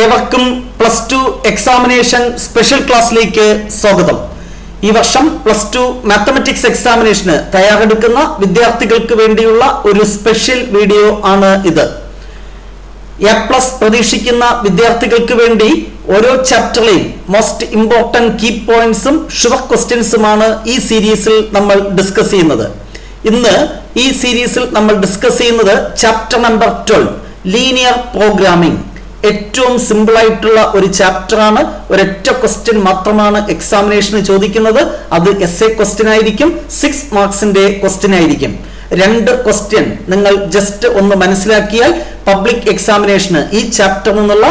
ഏവർക്കും +2 examination special ക്ലാസ്സിലേക്ക് സ്വാഗതം. ഈ വർഷം +2 മാത്തമാറ്റിക്സ് എക്സാമിനേഷന് തയ്യാറെടുക്കുന്ന വിദ്യാർത്ഥികൾക്ക് വേണ്ടിയുള്ള ഒരു സ്പെഷ്യൽ വീഡിയോ ആണ് ഇത്. A+ പ്രതീക്ഷിക്കുന്ന വിദ്യാർത്ഥികൾക്ക് വേണ്ടി ഓരോ ചാപ്റ്ററിലെയും മോസ്റ്റ് ഇമ്പോർട്ടന്റ് കീ പോയിന്റ്സും ഷുവർ ക്വസ്റ്റ്യൻസുമാണ് ഈ സീരീസിൽ നമ്മൾ ഡിസ്കസ് ചെയ്യുന്നത്. ഇന്ന് ഈ സീരീസിൽ നമ്മൾ ഡിസ്കസ് ചെയ്യുന്നത് ചാപ്റ്റർ നമ്പർ 12 ലീനിയർ പ്രോഗ്രാമിംഗ്. ഏറ്റവും സിമ്പിൾ ആയിട്ടുള്ള ഒരു ചാപ്റ്റർ ആണ്. ഒരൊറ്റ ക്വസ്റ്റ്യൻ മാത്രമാണ് എക്സാമിനേഷന് ചോദിക്കുന്നത്. അത് എസ്എ ക്വസ്റ്റ്യൻ ആയിരിക്കും, 6 മാർക്സിന്റെ ക്വസ്റ്റ്യൻ ആയിരിക്കും. 2 ക്വസ്റ്റ്യൻ നിങ്ങൾ ജസ്റ്റ് ഒന്ന് മനസ്സിലാക്കിയാൽ പബ്ലിക് എക്സാമിനേഷന് ഈ ചാപ്റ്ററിൽ നിന്നുള്ള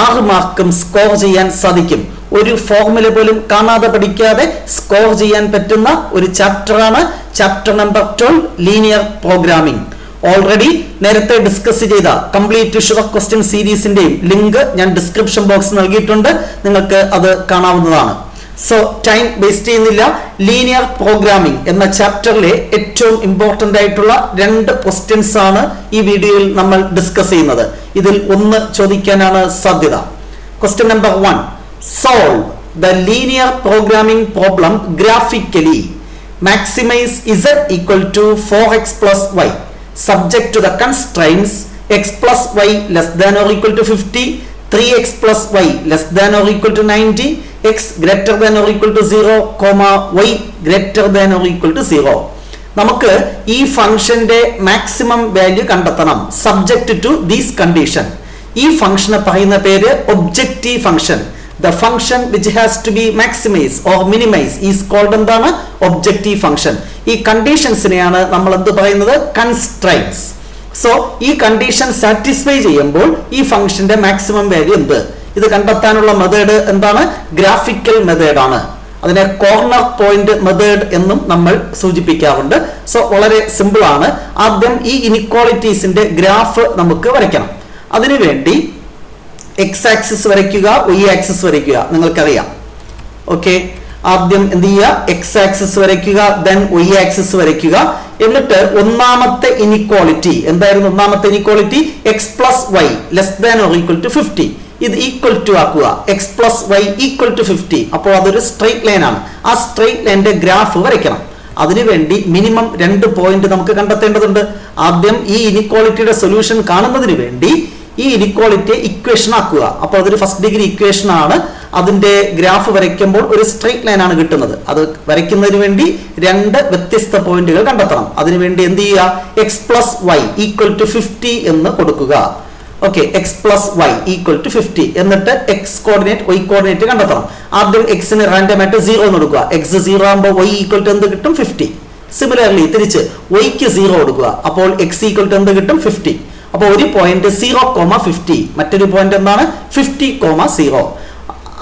6 മാർക്കും സ്കോർ ചെയ്യാൻ സാധിക്കും. ഒരു ഫോർമുല പോലും കാണാതെ പഠിക്കാതെ സ്കോർ ചെയ്യാൻ പറ്റുന്ന ഒരു ചാപ്റ്ററാണ് chapter number 12 linear programming. Already നേരത്തെ ഡിസ്കസ് ചെയ്ത കംപ്ലീറ്റ് ഷുവർ ക്വസ്റ്റ്യൻ സീരീസിന്റെയും ലിങ്ക് ഞാൻ ഡിസ്ക്രിപ്ഷൻ ബോക്സ് നൽകിയിട്ടുണ്ട്, നിങ്ങൾക്ക് അത് കാണാവുന്നതാണ്. സോ ടൈം വേസ്റ്റ് ചെയ്യുന്നില്ല. ലീനിയർ പ്രോഗ്രാമിംഗ് എന്ന ചാപ്റ്ററിലെ ഏറ്റവും ഇമ്പോർട്ടന്റ് ആയിട്ടുള്ള 2 ക്വസ്റ്റ്യൻസ് ആണ് ഈ വീഡിയോയിൽ നമ്മൾ ഡിസ്കസ് ചെയ്യുന്നത്. ഇതിൽ ഒന്ന് ചോദിക്കാനാണ് സാധ്യത. Question number 1, solve the linear programming problem graphically. Maximise z equal to 4x plus y subject to the constraints x plus y less than or equal to 50, 3x plus y less than or equal to 90, x greater than or equal to 0, y greater than or equal to 0. നമുക്ക് ഈ ഫംഗ്ഷന്റെ maximum value കണ്ടെത്തണം subject to these condition. ഈ ഫംഗ്ഷനെ പറയുന്ന പേര് objective function. The function which has to be maximized or minimized is called എന്താണ്? Objective function. ഈ കണ്ടീഷൻസിനെയാണ് നമ്മൾ എന്ത് പറയുന്നത്? കൺസ്ട്രെയിൻസ്. സോ ഈ കണ്ടീഷൻ സാറ്റിസ്ഫൈ ചെയ്യുമ്പോൾ ഈ ഫംഗ്ഷന്റെ മാക്സിമം വാല്യൂ എന്ത്? ഇത് കണ്ടെത്താനുള്ള മെത്തേഡ് എന്താണ്? ഗ്രാഫിക്കൽ മെത്തേഡ് ആണ്. അതിനെ കോർണർ പോയിന്റ് മെത്തേഡ് എന്നും നമ്മൾ സൂചിപ്പിക്കാറുണ്ട്. സോ വളരെ സിമ്പിൾ ആണ്. ആദ്യം ഈ ഇനിക്വാളിറ്റീസിന്റെ ഗ്രാഫ് നമുക്ക് വരയ്ക്കണം. അതിനുവേണ്ടി എക്സ് ആക്സിസ് വരയ്ക്കുക, y ആക്സിസ് വരയ്ക്കുക, നിങ്ങൾക്കറിയാം. ഓക്കെ, ആദ്യം എന്ത് ചെയ്യുക? എക്സ് ആക്സിസ് വരയ്ക്കുക, ദെൻ y ആക്സിസ് വരയ്ക്കുക. എന്നിട്ട് ഒന്നാമത്തെ ഇനിക്വാളിറ്റി എന്തായിരുന്നു? ഒന്നാമത്തെ inequality X plus Y less than or equal to 50. ഇത് ഈക്വൽ ടു ആക്കുക, x plus y equal to 50. അപ്പോൾ അതൊരു സ്ട്രെയിറ്റ് ലൈൻ ആണ്. ആ സ്ട്രെയിറ്റ് ലൈനിന്റെ ഗ്രാഫ് വരയ്ക്കണം. അതിനുവേണ്ടി മിനിമം 2 പോയിന്റ് നമുക്ക് കണ്ടെത്തേണ്ടതുണ്ട്. ആദ്യം ഈ ഇനിക്വാളിറ്റിയുടെ സൊല്യൂഷൻ കാണുന്നതിന് വേണ്ടി ഈ ഇനിക്വാളിറ്റിയെ ഇക്വേഷൻ ആക്കുക. അപ്പോൾ അതൊരു ഫസ്റ്റ് ഡിഗ്രി ഇക്വേഷൻ ആണ്. അതിന്റെ ഗ്രാഫ് വരയ്ക്കുമ്പോൾ ഒരു സ്ട്രെയിറ്റ് ലൈൻ ആണ് കിട്ടുന്നത്. അത് വരയ്ക്കുന്നതിന് വേണ്ടി 2 വ്യത്യസ്ത പോയിന്റുകൾ കണ്ടെത്തണം. അതിനുവേണ്ടി എന്ത് ചെയ്യുക? X plus y equal to 50 എന്ന് കൊടുക്കുക. Okay, x plus y equal to 50. എന്നിട്ട് എക്സ് കോർഡിനേറ്റ് വൈ കോർഡിനേറ്റ് കണ്ടെത്തണം. ആദ്യം എക്സിന് റാൻഡം ആയിട്ട് 0 എന്ന് കൊടുക്കുക. എക്സ് 0 ആകുമ്പോൾ വൈ ഈക്വൽ ടു എന്ത് കിട്ടും? 50. സിമിലർലി തിരിച്ച് വൈക്ക് 0 കൊടുക്കുക. അപ്പോൾ എക്സ് ഈക്വൽ ടു എന്ത് കിട്ടും? 50. അപ്പോൾ ഒരു പോയിന്റ് 0,50, മറ്റൊരു പോയിന്റ് എന്താണ്? 50,0.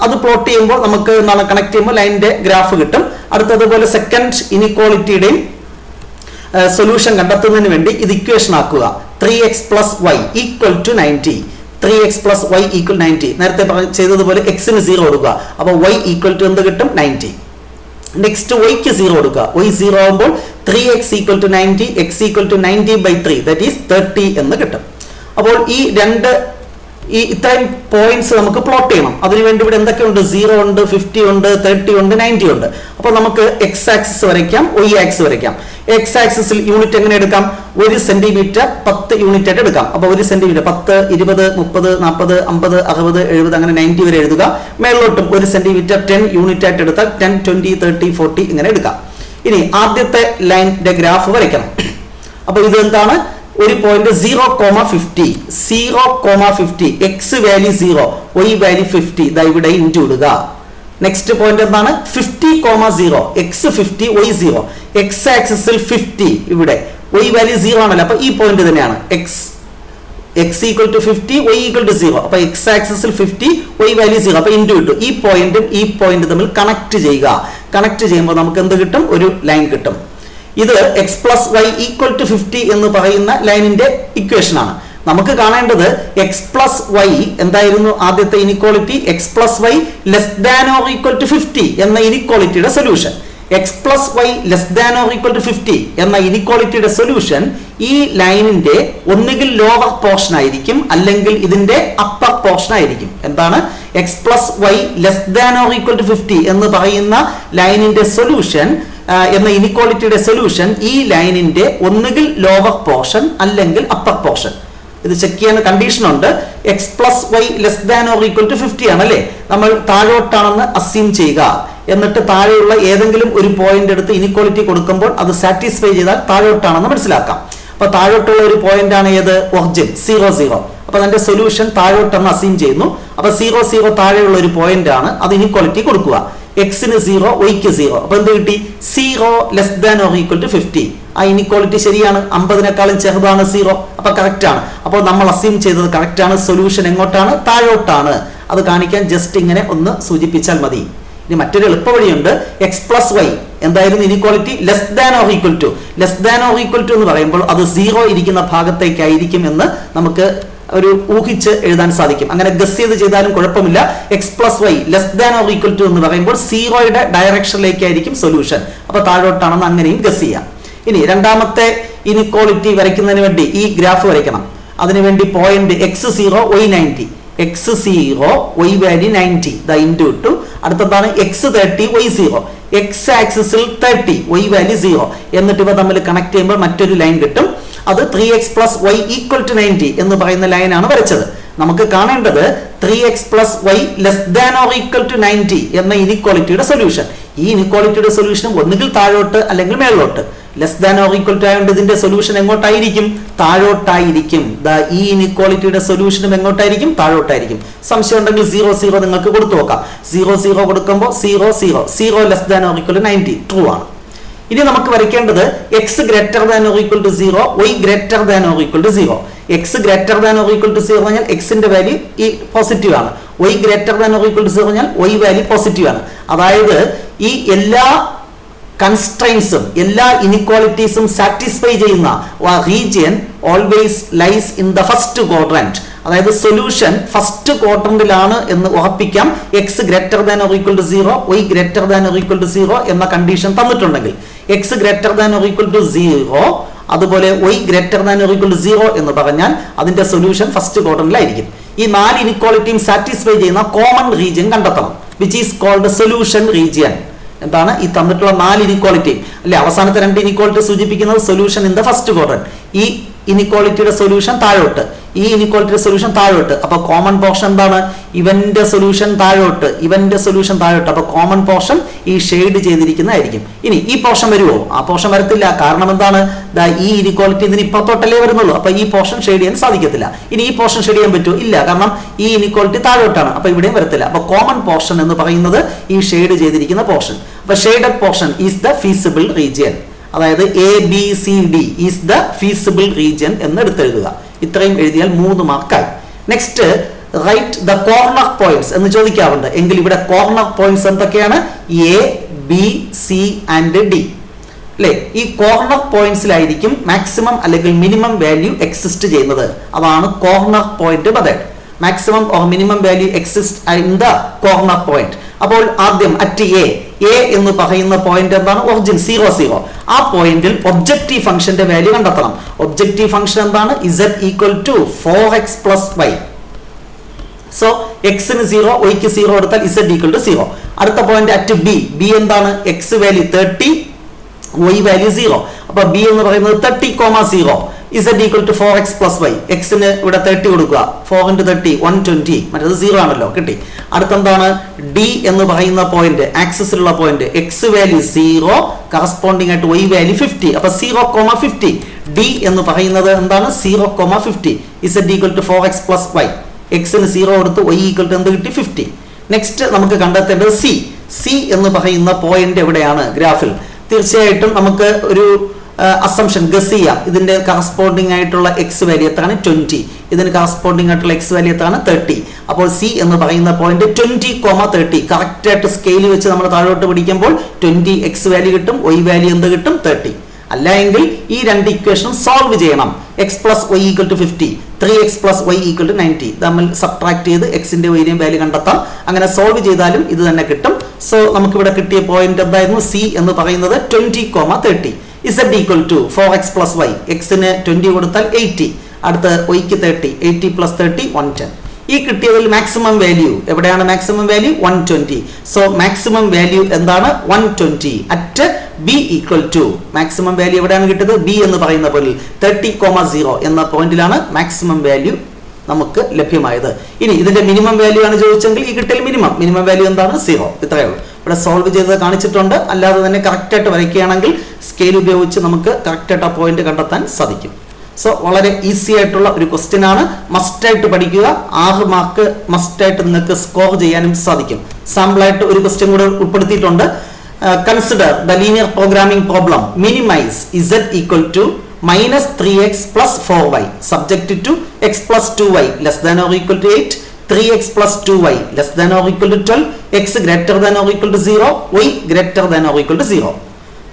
അത് പ്ലോട്ട് ചെയ്യുമ്പോൾ നമുക്ക് എന്താണ്? കണക്ട് ചെയ്യുമ്പോൾ ലൈനിന്റെ ഗ്രാഫ് കിട്ടും. അടുത്തതുപോലെ സെക്കൻഡ് ഇനിക്വാളിറ്റിയുടെയും സൊല്യൂഷൻ കണ്ടെത്തുന്നതിന് വേണ്ടി ഇത് ഇക്വേഷൻ ആക്കുക. 3x plus y equal to 90. 3x plus y equal 90. നേരത്തെ ചെയ്തതുപോലെ എക്സിന് 0 കൊടുക്കുക. അപ്പോൾ y ഈക്വൽ ടു എന്ത് കിട്ടും? 90. നെക്സ്റ്റ് വൈക്ക് 0 കൊടുക്കുക. y 0 ആകുമ്പോൾ 3x equal to 90, x equal to 90/3, that is 30 എന്ന് കിട്ടും. അപ്പോൾ ഈ ഇത്രയും പോയിന്റ്സ് നമുക്ക് പ്ലോട്ട് ചെയ്യണം. അതിനുവേണ്ടി ഇവിടെ എന്തൊക്കെയുണ്ട്? 0 ഉണ്ട്, 50 ഉണ്ട്, 30 ഉണ്ട്, 90 ഉണ്ട്. അപ്പോൾ നമുക്ക് എക്സ് ആക്സിസ് വരയ്ക്കാം, y ആക്സിസ് വരയ്ക്കാം. എക്സ് ആക്സിസിൽ യൂണിറ്റ് എങ്ങനെ എടുക്കാം? 1 സെന്റിമീറ്റർ 10 യൂണിറ്റ് ആയിട്ട് എടുക്കാം. അപ്പോൾ 1 സെന്റിമീറ്റർ 10, 20, 30, 40, 50, 60, 70 അങ്ങനെ 90 വരെ എഴുതുക. മേളിലോട്ടും 1 സെന്റിമീറ്റർ 10 യൂണിറ്റ് ആയിട്ട് എടുത്താൽ 10, 20, 30, 40 ഇങ്ങനെ എടുക്കാം. ഇനി ആദ്യത്തെ ലൈനിന്റെ ഗ്രാഫ് വരയ്ക്കണം. അപ്പോൾ ഇത് എന്താണ്? ഒരു point 0,50, 0,50, X value 0, y value 50. ഇതാ ഇവിടെ ഇൻറ്റു ഇടുക. നെക്സ്റ്റ് പോയിന്റ് എന്താണ്? 50,0, എക്സ് 50, y 0. എക്സ് ആക്സിസിൽ 50, ഇവിടെ y വാല്യൂ 0 ആണല്ലോ. അപ്പൊ ഈ പോയിന്റ് തന്നെയാണ് x equal to 50, y equal to 0. അപ്പൊ എക്സ് ആക്സിസിൽ 50, y വാല്യൂ 0. അപ്പൊ ഇൻറ്റു ഇട്ടു. ഈ പോയിന്റും ഈ പോയിന്റ് തമ്മിൽ കണക്ട് ചെയ്യുക. കണക്ട് ചെയ്യുമ്പോൾ നമുക്ക് എന്ത് കിട്ടും? ഒരു ലൈൻ കിട്ടും. ഇത് x plus y equal to 50 എന്ന് പറയുന്ന ലൈനിന്റെ ഇക്വേഷൻ ആണ്. നമുക്ക് കാണേണ്ടത് എക്സ് പ്ലസ് വൈ എന്തായിരുന്നു? ആദ്യത്തെ inequality X plus Y less than or equal to 50 എന്ന ഇനിക്വാളിറ്റിയുടെ solution. X plus Y less than or equal to 50 എന്ന ഇനിക്വാളിറ്റിയുടെ സൊല്യൂഷൻ ഈ ലൈനിന്റെ ഒന്നുകിൽ ലോവർ പോർഷൻ ആയിരിക്കും അല്ലെങ്കിൽ ഇതിന്റെ അപ്പർ പോർഷൻ ആയിരിക്കും. എന്താണ് x plus Y less than or equal to 50 എന്ന് പറയുന്ന ലൈനിന്റെ സൊല്യൂഷൻ എന്ന ഇനിക്വാളിറ്റിയുടെ സൊല്യൂഷൻ ഈ ലൈനിന്റെ ഒന്നുകിൽ ലോവർ പോർഷൻ അല്ലെങ്കിൽ അപ്പർ പോർഷൻ. ഇത് ചെക്ക് ചെയ്യാൻ കണ്ടീഷൻ ഉണ്ട്. X plus Y less than or equal to 50 ആണല്ലേ, നമ്മൾ താഴോട്ടാണെന്ന് അസ്യൂം ചെയ്യുക. എന്നിട്ട് താഴെയുള്ള ഏതെങ്കിലും ഒരു പോയിന്റ് എടുത്ത് ഇനിക്വാളിറ്റി കൊടുക്കുമ്പോൾ അത് സാറ്റിസ്ഫൈ ചെയ്താൽ താഴോട്ടാണെന്ന് മനസ്സിലാക്കാം. അപ്പൊ താഴോട്ടുള്ള ഒരു പോയിന്റ് ആണ് ഏത്? ഒറിജിൻ 0 0. അപ്പൊ അതിന്റെ സൊല്യൂഷൻ താഴോട്ടെന്ന് അസ്യൂം ചെയ്യുന്നു. അപ്പൊ 0 0 താഴെയുള്ള ഒരു പോയിന്റ് ആണ്, അത് ഇനിക്വാളിറ്റി കൊടുക്കുക. എക്സിന് 0, വൈക്ക് 0. അപ്പൊ എന്ത് കിട്ടി? 0 less than or equal to 50. ആ ഇനിക്വാളിറ്റി ശരിയാണ്, 50-നേക്കാളും ചെറുതാണ് 0. അപ്പൊ കറക്റ്റ് ആണ്. അപ്പോൾ നമ്മൾ അസ്യൂം ചെയ്തത് കറക്റ്റ് ആണ്. സൊല്യൂഷൻ എങ്ങോട്ടാണ്? താഴോട്ടാണ്. അത് കാണിക്കാൻ ജസ്റ്റ് ഇങ്ങനെ ഒന്ന് സൂചിപ്പിച്ചാൽ മതി. ഇനി മറ്റൊരു എളുപ്പ വഴിയുണ്ട്. എക്സ് പ്ലസ് വൈ എന്തായിരുന്നു inequality? Less than or equal to. Less than or equal to എന്ന് പറയുമ്പോൾ അത് 0 ഇരിക്കുന്ന ഭാഗത്തേക്കായിരിക്കും എന്ന് നമുക്ക് ഒരു ഊഹിച്ച് എഴുതാൻ സാധിക്കും. അങ്ങനെ ഗസ് ചെയ്താലും കുഴപ്പമില്ല. X plus Y less than or equal to എന്ന് പറയുമ്പോൾ 0യുടെ ഡയറക്ഷനിലേക്കായിരിക്കും സൊല്യൂഷൻ. അപ്പൊ താഴോട്ടാണെന്ന് അങ്ങനെയും ഗസ് ചെയ്യാം. ഇനി രണ്ടാമത്തെ ഇനിക്വാളിറ്റി വരയ്ക്കുന്നതിന് വേണ്ടി ഈ ഗ്രാഫ് വരയ്ക്കണം. അതിനുവേണ്ടി point x0 y90, x0 y value 90 into ഇട്ടു. അടുത്തതാണ് x30 y0, x ആക്സിസിൽ 30 y വാല്യൂ 0. എന്നിട്ട് ഇവ തമ്മിൽ കണക്ട് ചെയ്യുമ്പോൾ മറ്റൊരു ലൈൻ കിട്ടും. അത് 3x plus y equal to 90 എന്ന് പറയുന്ന ലൈനാണ് വരച്ചത്. നമുക്ക് കാണേണ്ടത് 3x plus y less than or equal to 90 എന്ന ഇനിക്വാളിറ്റിയുടെ സൊല്യൂഷൻ. ഈ ഇനിക്വാളിറ്റിയുടെ സൊല്യൂഷൻ ഒന്നുകിൽ താഴോട്ട് അല്ലെങ്കിൽ മേളിലോട്ട്. Less than or equal to ആയതുകൊണ്ട് ഇതിന്റെ സൊല്യൂഷൻ എങ്ങോട്ടായിരിക്കും? താഴോട്ടായിരിക്കും. ഈ ഇനിക്വാളിറ്റിയുടെ സൊല്യൂഷനും എങ്ങോട്ടായിരിക്കും? താഴോട്ടായിരിക്കും. സംശയം ഉണ്ടെങ്കിൽ 0 0 നിങ്ങൾക്ക് കൊടുത്തു നോക്കാം. 0 0 കൊടുക്കുമ്പോൾ 0 0 0 less than or equal to 90 true ആണ്. ഇനി നമുക്ക് വരയ്ക്കേണ്ടത് X greater than or equal to 0, Y greater than or equal to 0. X greater than or equal to 0 പറഞ്ഞാൽ എക്സിന്റെ വാല്യൂ ഈ പോസിറ്റീവ് ആണ്. Y greater than or equal to 0 പറഞ്ഞാൽ Y value positive ആണ്. അതായത് ഈ എല്ലാ കൺസ്ട്രെയിൻസും എല്ലാ ഇനിക്വാളിറ്റീസും സാറ്റിസ്ഫൈ ചെയ്യുന്ന region always lies in the first quadrant. അതായത് സൊല്യൂഷൻ ഫസ്റ്റ് ക്വാഡ്രന്റിലാണ് എന്ന് ഉറപ്പിക്കാം. X greater than or equal to 0, Y greater than or equal to 0 എന്ന കണ്ടീഷൻ തന്നിട്ടുണ്ടെങ്കിൽ x greater than or equal to 0 അതുപോലെ y greater than or equal to 0 എന്ന് പറഞ്ഞാൽ അതിന്റെ സൊല്യൂഷൻ ഫസ്റ്റ് ക്വാഡ്രന്റിലായിരിക്കും. ഈ 4 ഇനിക്വാളിറ്റിയും സാറ്റിസ്ഫൈ ചെയ്യുന്ന കോമൺ റീജിയൻ കണ്ടെത്തണം, which is called solution region. എന്താണ് ഈ തന്നിട്ടുള്ള 4 ഇനിക്വാളിറ്റി അല്ലെ? അവസാനത്തെ 2 ഇനിക്വാളിറ്റി സൂചിപ്പിക്കുന്നത് solution in the first quadrant. ഈ ഇനിക്വാളിറ്റിയുടെ സൊല്യൂഷൻ താഴോട്ട്, ഈ ഇനിക്വാളിറ്റിയുടെ സൊല്യൂഷൻ താഴോട്ട്. അപ്പൊ കോമൺ പോർഷൻ എന്താണ്? ഇവന്റെ സൊല്യൂഷൻ താഴോട്ട്, ഇവന്റെ സൊല്യൂഷൻ താഴോട്ട്. അപ്പൊ കോമൺ പോർഷൻ ഈ ഷെയ്ഡ് ചെയ്തിരിക്കുന്നതായിരിക്കും. ഇനി ഈ പോർഷൻ വരുമോ? ആ പോർഷൻ വരത്തില്ല. കാരണം എന്താണ്? ഈ ഇനിക്വാളിറ്റി ഇതിന് ഇപ്പുറത്തോട്ടല്ലേ വരുന്നുള്ളൂ. അപ്പൊ ഈ പോർഷൻ ഷെയ്ഡ് ചെയ്യാൻ സാധിക്കത്തില്ല. ഇനി ഈ പോർഷൻ ഷെയ്ഡ് ചെയ്യാൻ പറ്റുമോ? ഇല്ല, കാരണം ഈ ഇനിക്വാളിറ്റി താഴോട്ടാണ്. അപ്പൊ ഇവിടെയും വരത്തില്ല. അപ്പൊ കോമൺ പോർഷൻ എന്ന് പറയുന്നത് ഈ ഷെയ്ഡ് ചെയ്തിരിക്കുന്ന പോർഷൻ. അപ്പൊ shaded portion is the feasible region. അതായത് ABCD is the feasible region എന്ന് എടുത്തെഴുതുക. ഇത്രയും എഴുതിയാൽ 3 മാർക്കായി. Next write the corner points എന്ന് ചോദിക്കാറുണ്ട്. എങ്കിൽ ഇവിടെ കോർണർ പോയിന്റ്സ് എന്തൊക്കെയാണ്? A, B, C and D അല്ലെ? ഈ കോർണർ പോയിന്റ്സിലായിരിക്കും മാക്സിമം അല്ലെങ്കിൽ മിനിമം വാല്യൂ എക്സിസ്റ്റ് ചെയ്യുന്നത്. അതാണ് corner point method. Maximum or minimum value exist in the corner point. അപ്പോൾ ആദ്യം അറ്റ് എ എന്ന് പറയുന്ന പോയിന്റ് എന്താണ്? ഒറിജിൻ 0 0. ആ പോയിന്റിൽ ഒബ്ജക്റ്റീവ് ഫംഗ്ഷന്റെ വാല്യൂ കണ്ടെത്തണം. ഒബ്ജക്റ്റീവ് ഫംഗ്ഷൻ എന്താണ്? z equal to 4x plus y. So എക്സിന് 0, വൈക്ക് 0 എടുത്താൽ z ഈക്വൽ ടു 0. അടുത്ത പോയിന്റ് അറ്റ് ബി എന്താണ്? x value 30, y value 0. അപ്പൊ b എന്ന് പറയുന്നത് 30, 0. z equal to 4x plus y. എക്സിന് ഇവിടെ 30 കൊടുക്കുക. 4 × 30 120. മറ്റേത് 0 ആണല്ലോ, കിട്ടി. അടുത്തെന്താണ്? d എന്ന് പറയുന്ന പോയിന്റ്, ആക്സിസിലുള്ള പോയിന്റ്. x വാല്യൂ 0, കറസ്പോണ്ടിങ് ആയിട്ട് y വാല്യൂ 50. അപ്പൊ 0, 50. d എന്ന് പറയുന്നത് എന്താണ്? 0, 50. z equal to 4x plus y. എക്സിന് 0 കൊടുത്ത് y ഈക്വൽ ടു എന്ത് കിട്ടി? 50. നെക്സ്റ്റ് നമുക്ക് കണ്ടെത്തേണ്ടത് സി എന്ന് പറയുന്ന പോയിന്റ് എവിടെയാണ് ഗ്രാഫിൽ? തീർച്ചയായിട്ടും നമുക്ക് ഒരു അസംഷൻ ഗസ് ചെയ്യാം. ഇതിന്റെ കറസ്പോണ്ടിങ് ആയിട്ടുള്ള എക്സ് വാല്യൂ എത്രയാണ്? 20. ഇതിന് കറസ്പോണ്ടിങ് ആയിട്ടുള്ള എക്സ് വാല്യൂ എത്രയാണ്? 30. അപ്പോൾ സി എന്ന് പറയുന്ന പോയിന്റ് 20, 30. കറക്റ്റ് ആയിട്ട് സ്കെയിൽ വെച്ച് നമ്മൾ താഴോട്ട് പിടിക്കുമ്പോൾ 20 എക്സ് വാല്യൂ കിട്ടും, വൈ വാല്യൂ എന്ത് കിട്ടും? 30. അല്ല എങ്കിൽ ഈ 2 ഇക്വേഷൻ സോൾവ് ചെയ്യണം. X plus y equal to 50, 3x plus y equal to 90 തമ്മിൽ സബ്ട്രാക്ട് ചെയ്ത് എക്സിന്റെ വൈയും വാല്യൂ കണ്ടെത്താം. അങ്ങനെ സോൾവ് ചെയ്താലും ഇത് തന്നെ കിട്ടും. സോ നമുക്കിവിടെ കിട്ടിയ പോയിന്റ് എന്തായിരുന്നു? സി എന്ന് പറയുന്നത് 20,30. Z equal to 4x plus y. എക്സിന് 20 കൊടുത്താൽ 80, അടുത്ത് വൈക്ക് 30. 80 പ്ലസ് 30 110. ഈ കിട്ടിയതിൽ മാക്സിമം വാല്യൂ എവിടെയാണ്? Maximum value 120. So maximum value എന്താണ്? 120 at B equal to. Maximum value എവിടെയാണ് കിട്ടിയത്? ബി എന്ന് പറയുന്ന പോയിന്റിൽ 30,0 എന്ന പോയിന്റിലാണ് മാക്സിമം വാല്യൂ നമുക്ക് ലഭ്യമായത്. ഇനി ഇതിന്റെ മിനിമം വാല്യൂ ആണ് ചോദിച്ചെങ്കിൽ ഈ കിട്ടിയ മിനിമം വാല്യൂ എന്താണ്? 0. ഇത്രയേ ഉള്ളൂ. ഇവിടെ സോൾവ് ചെയ്തത് കാണിച്ചിട്ടുണ്ട്. അല്ലാതെ തന്നെ കറക്റ്റ് ആയിട്ട് വരയ്ക്കുകയാണെങ്കിൽ സ്കെയിൽ ഉപയോഗിച്ച് നമുക്ക് കറക്റ്റ് ആയിട്ട് ആ പോയിന്റ് കണ്ടെത്താൻ സാധിക്കും. സോ വളരെ ഈസി ആയിട്ടുള്ള ഒരു ക്വസ്റ്റ്യൻ ആണ്. മസ്റ്റായിട്ട് പഠിക്കുക. 6 മാർക്ക് മസ്റ്റായിട്ട് നിങ്ങൾക്ക് സ്കോർ ചെയ്യാനും സാധിക്കും. സാമ്പിളായിട്ട് ഒരു ക്വസ്റ്റ്യൻ കൂടെ ഉൾപ്പെടുത്തിയിട്ടുണ്ട്. Consider the linear programming problem minimise Z equal to -3x plus 4y subject to x plus 2y less than or equal to 8, 3x plus 2y less than or equal to 12, x greater than or equal to 0, y greater than or equal to 0.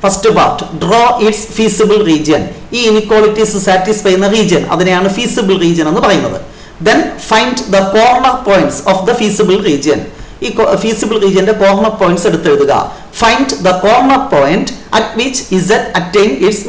First part, draw its feasible region. ഈ inequalities satisfy ചെയ്യുന്ന region അതിനെയാണ് feasible region എന്ന് പറയുന്നത്. Then find the corner points of the feasible region. ഈ feasible region corner points എടുത്തെഴുതുക. Find the corner point at which Z attain its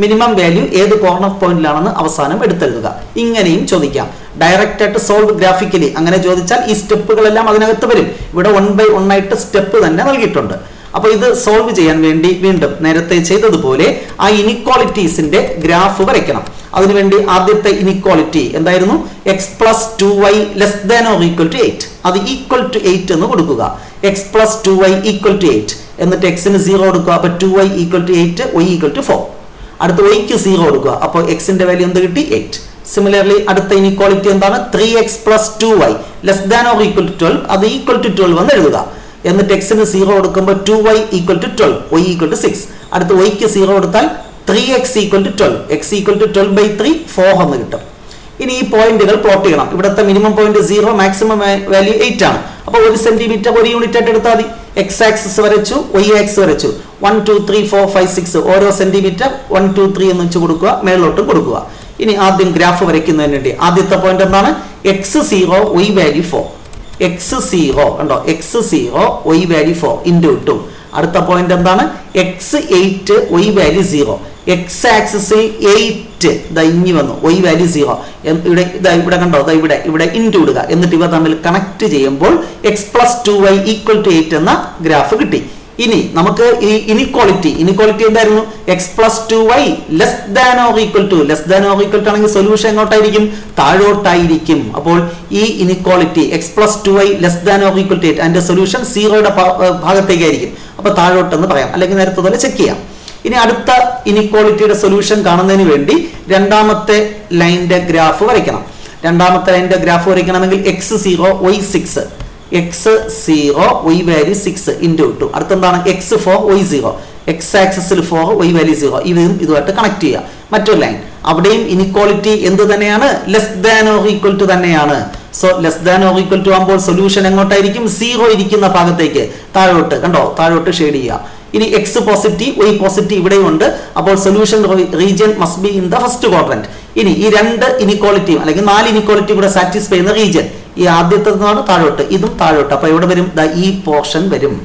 minimum value ഏത് corner പോയിന്റിലാണെന്ന് അവസാനം എടുത്തെഴുതുക. ഇങ്ങനെയും ചോദിക്കാം. ഡയറക്റ്റ് ആയിട്ട് സോൾവ് ഗ്രാഫിക്കലി അങ്ങനെ ചോദിച്ചാൽ ഈ സ്റ്റെപ്പുകളെല്ലാം അതിനകത്ത് വരും. ഇവിടെ 1 by 1 ആയിട്ട് സ്റ്റെപ്പ് തന്നെ നൽകിയിട്ടുണ്ട്. അപ്പോൾ ഇത് സോൾവ് ചെയ്യാൻ വേണ്ടി വീണ്ടും നേരത്തെ ചെയ്തതുപോലെ ആ ഇനിക്വാളിറ്റീസിന്റെ ഗ്രാഫ് വരയ്ക്കണം. അതിനുവേണ്ടി ആദ്യത്തെ ഇനിക്വാളിറ്റി എന്തായിരുന്നു? X plus 2y less than or equal to 8. അത് ഈക്വൽ ടു 8 എന്ന് കൊടുക്കുക. X plus 2y equal to 8. എന്നിട്ട് എക്സിന് 0 കൊടുക്കുക. അപ്പൊ 2y equal to 8, y equal to 4. അടുത്ത yക്ക് 0 കൊടുക്കുക. അപ്പോൾ എക്സിന്റെ വാല്യൂ എന്ത് കിട്ടി? 8. സിമിലർലി അടുത്ത ഇനിക്വാളിറ്റി എന്താണ്? 3x plus 2y less than or equal to 12. അത് ഈക്വൽ ടു 12 എന്ന് എഴുതുക. എന്നിട്ട് എക്സിന് 0 കൊടുക്കുമ്പോൾ 2y equal to 12, y equal to 6. അടുത്ത yക്ക് 0 കൊടുത്താൽ 3x equal to 12, x equal to 12/3 4 എന്ന് കിട്ടും. ഇനി ഈ പോയിന്റുകൾ പ്ലോട്ട് ചെയ്യണം. ഇവിടുത്തെ മിനിമം പോയിന്റ് 0, മാക്സിമം വാല്യൂ 8 ആണ്. അപ്പോൾ 1 സെന്റിമീറ്റർ ഒരു യൂണിറ്റ് ആയിട്ട് എടുത്താൽ മതി. എക്സ് ആക്സിസ് വരച്ചു, y ആക്സിസ് വരച്ചു. 1 2 3 4 5 6 ഓരോ സെന്റിമീറ്റർ 1 2 3 എന്ന് വെച്ച് കൊടുക്കുക. മേളിലോട്ടും കൊടുക്കുക. ഇനി ആദ്യം ഗ്രാഫ് വരയ്ക്കുന്നതിന് വേണ്ടി ആദ്യത്തെ പോയിന്റ് എന്താണ്? x0 y value 4. x0 കണ്ടോ? x0 y value 4 into 2. അടുത്ത പോയിന്റ് എന്താണ്? x8 y value 0. X axis 8 ഇഞ്ഞി വന്നു, y വാല്യൂ 0. ഇവിടെ കണ്ടോ? ഇവിടെ ഇൻറ്റു ഇടുക. എന്നിട്ട് ഇവ തമ്മിൽ കണക്ട് ചെയ്യുമ്പോൾ x plus 2y equal to 8 എന്ന ഗ്രാഫ് കിട്ടി. ഇനി നമുക്ക് ഈ ഇനിക്വാളിറ്റി എന്തായിരുന്നു? X plus 2y less than or equal to ആണെങ്കിൽ സൊല്യൂഷൻ എങ്ങോട്ടായിരിക്കും? താഴോട്ടായിരിക്കും. അപ്പോൾ ഈ inequality X plus 2y less than or equal to 8 അതിന്റെ സൊല്യൂഷൻ 0യുടെ ഭാഗത്തേക്കായിരിക്കും. അപ്പൊ താഴോട്ടെന്ന് പറയാം, അല്ലെങ്കിൽ നേരത്തെ പോലെ ചെക്ക് ചെയ്യാം. ഇനി അടുത്ത ഇനിക്വാളിറ്റിയുടെ സൊല്യൂഷൻ കാണുന്നതിന് വേണ്ടി രണ്ടാമത്തെ ലൈനിന്റെ ഗ്രാഫ് വരയ്ക്കണം. രണ്ടാമത്തെ ലൈനിന്റെ ഗ്രാഫ് വരയ്ക്കണമെങ്കിൽ x0 y 6, x0 y value 6 into 2. അടുത്തെന്താണ്? x4 y 0. എക്സ് ആക്സിസിൽ 4, y വാല്യൂ 0. ഇതുമായിട്ട് കണക്ട് ചെയ്യുക. മറ്റൊരു ലൈൻ, അവിടെയും ഇനിക്വാളിറ്റി എന്ത് തന്നെയാണ്? Less than or equal to തന്നെയാണ്. So less than or equal to ആകുമ്പോൾ സൊല്യൂഷൻ എങ്ങോട്ടായിരിക്കും? 0 ഇരിക്കുന്ന ഭാഗത്തേക്ക് താഴോട്ട്. കണ്ടോ? താഴോട്ട് ഷെയ്ഡ് ചെയ്യുക. ഇനി എക്സ് പോസിറ്റീവ്, y പോസിറ്റീവ് ഇവിടെയും ഉണ്ട്. അപ്പോൾ solution region must be in the first quadrant. ഇനി ഈ 2 ഇനിക്വാളിറ്റിയും അല്ലെങ്കിൽ 4 ഇനിക്വാളിറ്റി കൂടെ സാറ്റിസ്ഫൈ ചെയ്യുന്ന റീജിയൻ ഈ ആദ്യത്തെ താഴോട്ട്, ഇതും താഴോട്ട്. അപ്പൊ എവിടെ വരും? ഈ പോർഷൻ വരും.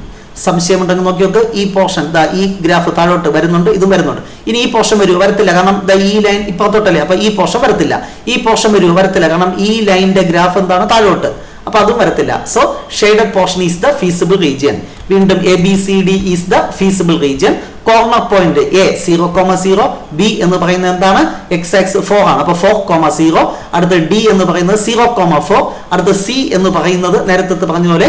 സംശയമുണ്ടെങ്കിൽ നോക്കി നോക്ക്. ഈ പോർഷൻ ഈ ഗ്രാഫ് താഴോട്ട് വരുന്നുണ്ട്, ഇതും വരുന്നുണ്ട്. ഇനി ഈ പോർഷൻ വരുമോ? വരത്തില്ല. കാരണം ഈ ലൈൻ ഇപ്പുറത്തോട്ടല്ലേ. അപ്പൊ ഈ പോർഷൻ വരത്തില്ല. ഈ പോർഷൻ വരുമോ? വരത്തില്ല. കാരണം ഈ ലൈനിന്റെ ഗ്രാഫ് എന്താണ്? താഴോട്ട്. അപ്പൊ അതും വരത്തില്ല. So shaded portion is the feasible region. വീണ്ടും ABCD is the feasible region. Corner point A 0,0, B എന്ന് പറയുന്നത് എന്താണ്? x ആക്സിസ് 4 ആണ്. അപ്പൊ 4,0. അടുത്ത D എന്ന് പറയുന്നത് 0,4. അടുത്ത C എന്ന് പറയുന്നത് നേരത്തെ പറഞ്ഞ പോലെ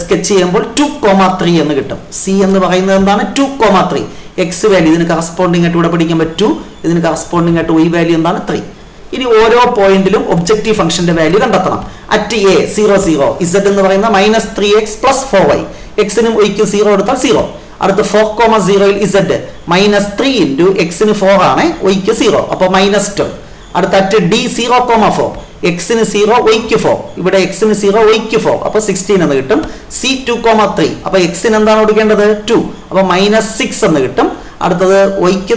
സ്കെച്ച് ചെയ്യുമ്പോൾ 2,3 എന്ന് കിട്ടും. C എന്ന് പറയുന്നത് എന്താണ്? 2,3. എക്സ് വാല്യൂ ഇതിന് കറസ്പോണ്ടിങ് ആയിട്ട് ഇവിടെ പഠിക്കുമ്പോൾ 2, ഇതിന് കറസ്പോണ്ടിങ് ആയിട്ട് y വാല്യൂ എന്താണ്? 3. ഇനി ഓരോ പോയിന്റിലും ഒബ്ജക്റ്റീവ് ഫംഗ്ഷന്റെ വാല്യൂ കണ്ടെത്തണം. അറ്റ് A 0 0 z എന്ന് പറയുന്ന -3x പ്ലസ് 4y. എക്സിനും വൈക്കും 0 കൊടുത്താൽ 0. അടുത്ത് 4,0 z -3 ഇൻറ്റു എക്സിന് 4 ആണ്, വൈക്ക് 0. അപ്പോൾ -12. അടുത്ത അറ്റ് D 0,4. എക്സിന് 0 വൈക്ക് 4. ഇവിടെ എക്സിന് 0 വൈക്ക് 4. അപ്പോൾ 16 എന്ന് കിട്ടും. C 2,3. അപ്പോൾ എക്സിന് എന്താണ് കൊടുക്കേണ്ടത്? 2. അപ്പോൾ -6 എന്ന് കിട്ടും. അടുത്തത് വൈക്ക്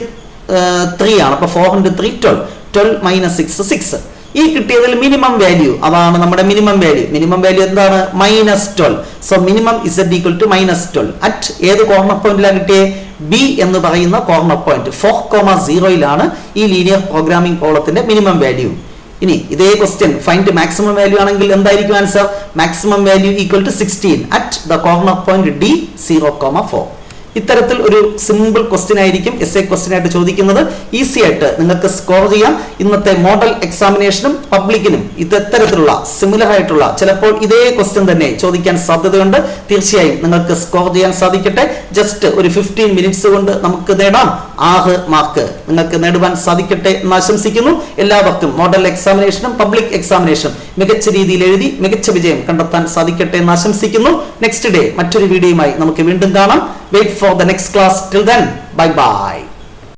3 ആണ്. അപ്പോൾ 4 × 3 12. 12 - 6 6. ഈ കിട്ടിയതിൽ മിനിമം വാല്യൂ, അതാണ് നമ്മുടെ മിനിമം വാല്യൂ. മിനിമം വാല്യൂ എന്താണ്? -12. So minimum z equal to -12 at ഏത് കോർണർ പോയിന്റിലാണ് കിട്ടിയത്? ബി എന്ന് പറയുന്ന കോർണർ പോയിന്റ് 4,0 ഈ ലീനിയർ പ്രോഗ്രാമിംഗ് പ്രോബ്ലത്തിന്റെ മിനിമം വാല്യൂ. ഇനി ഇതേ ക്വസ്റ്റ്യൻ ഫൈൻഡ് മാക്സിമം വാല്യൂ ആണെങ്കിൽ എന്തായിരിക്കും answer? Maximum value equal to 16 at the corner point D 0,4. ഇത്തരത്തിൽ ഒരു സിമ്പിൾ ക്വസ്റ്റ്യൻ ആയിരിക്കും എസ്എ ക്വസ്റ്റ്യൻ ആയിട്ട് ചോദിക്കുന്നത്. ഈസി ആയിട്ട് നിങ്ങൾക്ക് സ്കോർ ചെയ്യാം. ഇന്നത്തെ മോഡൽ എക്സാമിനേഷനും പബ്ലിക്കിനും ഇത്തരത്തിലുള്ള സിമിലർ ആയിട്ടുള്ള ചിലപ്പോൾ ഇതേ ക്വസ്റ്റ്യൻ തന്നെ ചോദിക്കാൻ സാധ്യതയുണ്ട്. തീർച്ചയായും നിങ്ങൾക്ക് സ്കോർ ചെയ്യാൻ സാധിക്കട്ടെ. ജസ്റ്റ് ഒരു 15 മിനിറ്റ്സ് കൊണ്ട് നമുക്ക് നേടാം 6 മാർക്ക്. നിങ്ങൾക്ക് നേടുവാൻ സാധിക്കട്ടെ എന്ന് ആശംസിക്കുന്നു. എല്ലാവർക്കും മോഡൽ എക്സാമിനേഷനും പബ്ലിക് എക്സാമിനേഷനും മികച്ച രീതിയിൽ എഴുതി മികച്ച വിജയം കണ്ടെത്താൻ സാധിക്കട്ടെ എന്ന് ആശംസിക്കുന്നു. നെക്സ്റ്റ് ഡേ മറ്റൊരു വീഡിയോയുമായി നമുക്ക് വീണ്ടും കാണാം. Wait for the next class. Till then, bye bye.